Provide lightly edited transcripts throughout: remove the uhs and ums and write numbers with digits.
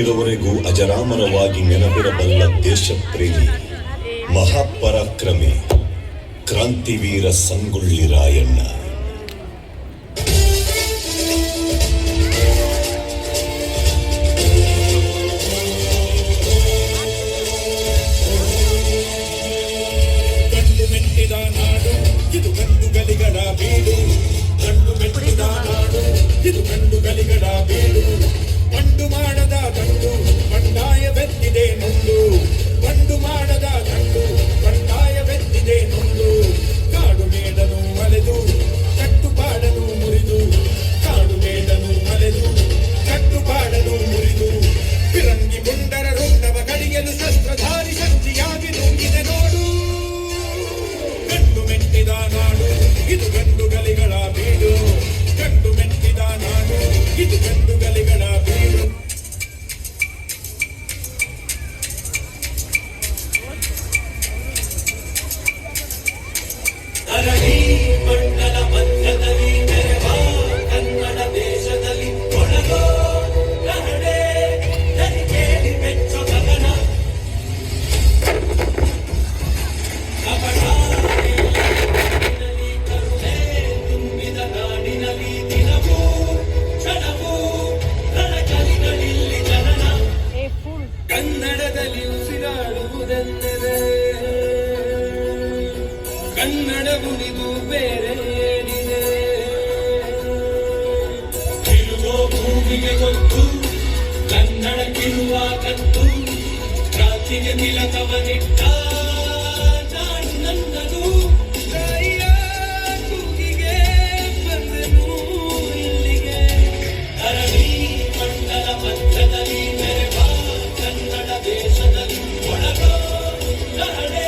ಇರುವವರೆಗೂ ಅಜರಾಮರವಾಗಿ ನೆನಪಿರಬಲ್ಲ ದೇಶ ಪ್ರೇಮಿ, ಮಹಾಪರಾಕ್ರಮಿ, ಕ್ರಾಂತಿವೀರ ಸಂಗೊಳ್ಳಿ ರಾಯಣ್ಣ. ಗಂಡು ಮೆಟ್ಟಿದ ನಾಡು ಇದು ಗಂಡುಗಲಿಗಳ ಬೀಡು, ಗಂಡು ಮೆಟ್ಟಿದ ನಾಡು ಇದು ಗಂಡುಗಲಿಗಳ ಬೀಡು. ಗಂಡು ಮಾಡದ ಗಂಡು ಬಂಡಾಯವೆತ್ತಿದೆ ನೊಂದು, ಗಂಡು ಮಾಡದ ಗಂಡು ಬಂಡಾಯವೆತ್ತಿದೆ ನೊಂದು. ಕಾಡು ಮೇಡನು ಅಲೆದು ಕಟ್ಟುಪಾಡನು ಮುರಿದು, ಕಾಡು ಮೇಡನು ಅಲೆದು ಕಟ್ಟುಪಾಡನು ಮುರಿದು. ಫಿರಂಗಿ ಗುಂಡರ ರುಂಡವ ಕಡಿಯಲು ಶಸ್ತ್ರಧಾರಿ ಶಕ್ತಿಯಾಗಿ ನುಂಗಿದೆ ನೋಡು. ಗಂಡು ಮೆಟ್ಟಿದ ನಾಡು ಇದು ಗಂಡುಗಲಿಗಳ ಬೀಡು, ಗಂಡು ಮೆಟ್ಟಿದ ನಾಡು ಇದು ಗಂಡುಗಲಿಗಳ ಬೀಡು. ಅರಳಿ ಮಂಡಲ ಮಧ್ಯದಲ್ಲಿ ಮೆರೆವ ಕನ್ನಡ ದೇಶದಲ್ಲಿ ಒಳಗೋ ರಹಳೆ ದನಿ ಕೇಳಿ ಬೆಚ್ಚು ಗಗನ. ಕಪಟ ಕರುಣೆ ತುಂಬಿದ ನಾಡಿನಲ್ಲಿ ದಿನವೂ ಕ್ಷಣವೂ ರಣಕಲಿಗಳಿಲ್ಲಿ ಜನನ. ಕನ್ನಡದಲ್ಲಿ ಉಸಿರಾಡುವುದೆಂದರೆ ಕನ್ನಡ ಉಳಿದು ಬೇರೆ ಏನಿದೆ? ಕಿರುಗೋ ಭೂಮಿಗೆ ಗೊತ್ತು ಕನ್ನಡಕ್ಕಿರುವ ಕತ್ತು, ಕ್ರಾಂತಿಗೆ ತಿಲಕವನಿಟ್ಟ ನಾಡು ನನ್ನದು. ತಾಯಿಯ ಕೂಗಿಗೆ ಬಂದೆನು ಇಲ್ಲಿಗೆ, ಅರಳಿ ಮಂಡಲ ಮಧ್ಯದಲ್ಲಿ ಮೆರೆವ ಕನ್ನಡ ದೇಶದಲ್ಲಿ ಒಳಗೋ ರಹಳೆ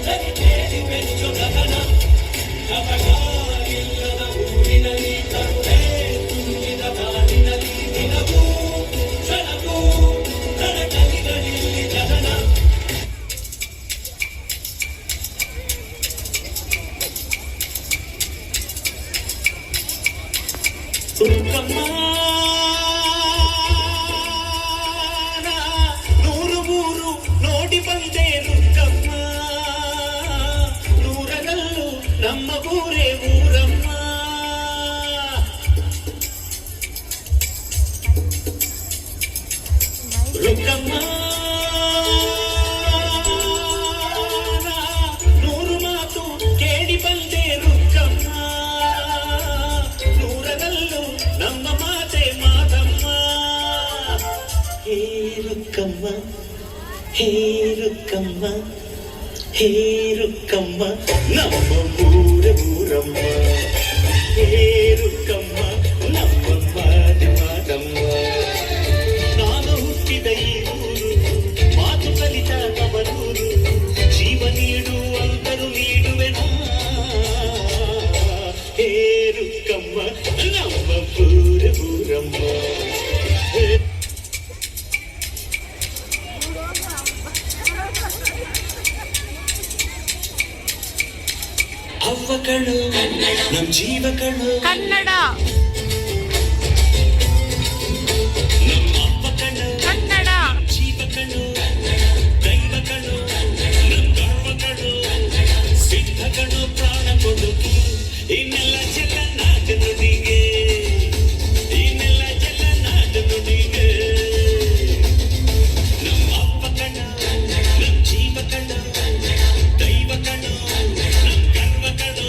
ದನಿ ಕೇಳಿ ಬೆಚ್ಚು ಗಗನ. ಕಪಟ ಇಲ್ಲದ ಊರಿನಲ್ಲಿ ಕರುಣೆ ತುಂಬಿದ ನಾಡಿನಲ್ಲಿ ದಿನವೂ ಕ್ಷಣವೂ ರಣಕಲಿಗಳಿಲ್ಲಿ ಜನನ. ದುರ್ಗಮ್ಮ ನೂರು ಊರು ನೋಡಿ ಬಂದೆ ದುರ್ಗಮ್ಮ, ನೂರರಲ್ಲೂ ನಮ್ಮ ಊರೇ ಊರಮ್ಮ. ರುಕ್ಕಮ್ಮ ನೂರು ಮಾತು ಕೇಳಿ ಬಂದೆ ರುಕ್ಕಮ್ಮ, ನೂರರಲ್ಲೂ ನಮ್ಮ ಮಾತೆ ಮಾತಮ್ಮ. ಹೇ ರುಕ್ಕಮ್ಮ, ಹೇ ರುಕ್ಕಮ್ಮ, ಹೇ ರುಕ್ಕಮ್ಮ, ನಮ್ಮ ಊರ ಊರಮ್ಮ. ಹೇ ರುಕ್ಕಮ್ಮ, ನಮ್ಮ ಮಾತೆ ಮಾತಮ್ಮ. ನಾನು ಹುಟ್ಟಿದ ಈ ಊರು, ಮಾತು ಕಲಿತ ತವರೂರು, ಜೀವ ನೀಡುವಂತರು ನೀಡುವೆನಾ. ಹೇ ರುಕ್ಕಮ್ಮ, ನಮ್ಮ ಊರ ಊರಮ್ಮ. ಅವ್ವಗಳು ನಮ್ ಜೀವಗಳು ಕನ್ನಡ, ನಮ್ಮ ಅಪ್ಪಗಳು ಕನ್ನಡ, ಜೀವಗಳು ದೈವಗಳು ನಮ್ ಗರ್ವಗಳು, ಸಿದ್ಧಗಳು ಪ್ರಾಣ ಕೊಡುಗೆ. ಇನ್ನೆಲ್ಲ ಜಲ ನಾಟ ನುಡಿಗೆ, ಇನ್ನೆಲ್ಲ ಜಲ ನಾಟ ನುಡಿಗೆ. ನಮ್ಮ ಅಪ್ಪಗಳು ನಮ್ ಜೀವಗಳು ದೈವಗಳು ನಮ್ ಗರ್ವಗಳು.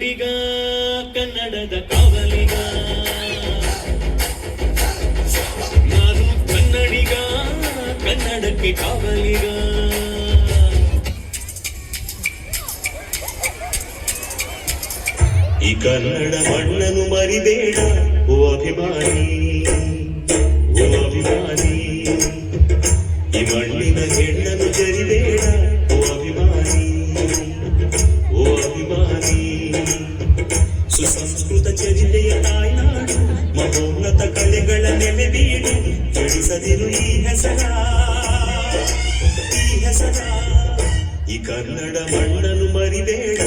ಕನ್ನಡಿಗ ಕನ್ನಡದ ಕಾವಲಿಗ ನಾನು ಕನ್ನಡಿಗ ಕನ್ನಡಕ್ಕೆ ಕಾವಲಿಗ ಈ ಕನ್ನಡ ಮಣ್ಣನ್ನು ಮರಿಬೇಡ ಓ ಅಭಿಮಾನಿ ಓ ಅಭಿಮಾನಿ ಈ ಮಣ್ಣಿನ ಹೆಣ್ಣನ್ನು ಜರಿಬೇಡ ಓ ಅಭಿಮಾನಿ ಓ ಅಭಿಮಾನಿ ಸುಸಂಸ್ಕೃತ ಚರಿತೆಯ ತಾಯ್ನಾಡು ಮಹೋನ್ನತ ಕಲೆಗಳ ನೆಲೆಬೀಡು ಜಡಿಸದಿರು ಈ ಹೆಸರ ಈ ಕನ್ನಡ ಮಣ್ಣನ್ನು ಮರಿಬೇಡ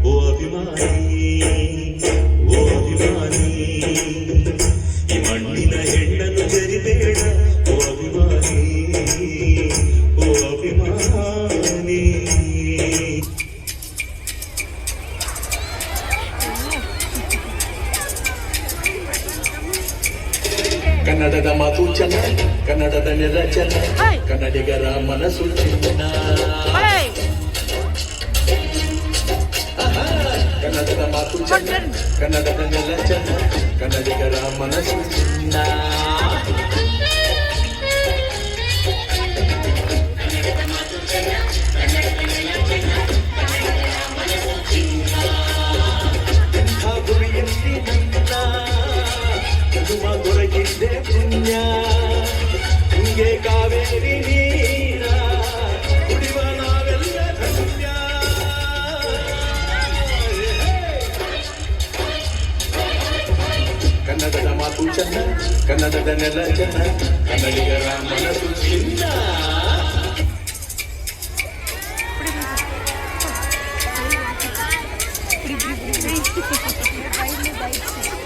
ಓ ಅಭಿಮಾನಿ ಓ ಅಭಿಮಾನಿ ಈ ಮಣ್ಣಿನ ಹೆಣ್ಣನ್ನು ಜರಿಬೇಡ ಓ ಅಭಿಮಾನಿ ಓ ಅಭಿಮಾನಿ ಕನ್ನಡದ ಮಾತು ಚೆನ್ನ ಕನ್ನಡದ ನೆಲ ಚೆನ್ನ ಕನ್ನಡಿಗರ ಮನಸ್ಸು ಚಿನ್ನ ಕನ್ನಡದ ಮಾತು ಚೆನ್ನ ಕನ್ನಡದ ನೆಲ ಚೆನ್ನ ಕನ್ನಡಿಗರ ಮನಸ್ಸು ಚಿನ್ನ ಎಂಥ ಗುರಿಯಲ್ಲಿ ನನ್ನ ಕುಸುಮ ದೊರಕಿದ್ದೆ ಪುಣ್ಯ ಹಿಂಗೆ ಕಾವೇರಿ ನೀರ ಕುಡಿವ ನಾವೆಲ್ಲ ಧನ್ಯ ಕನ್ನಡದ ಮಾತು ಚೆನ್ನ ಕನ್ನಡದ ನೆಲ ಚೆನ್ನ ಕನ್ನಡಿಗರ ಮನಸ್ಸು ಚಿನ್ನ Bye.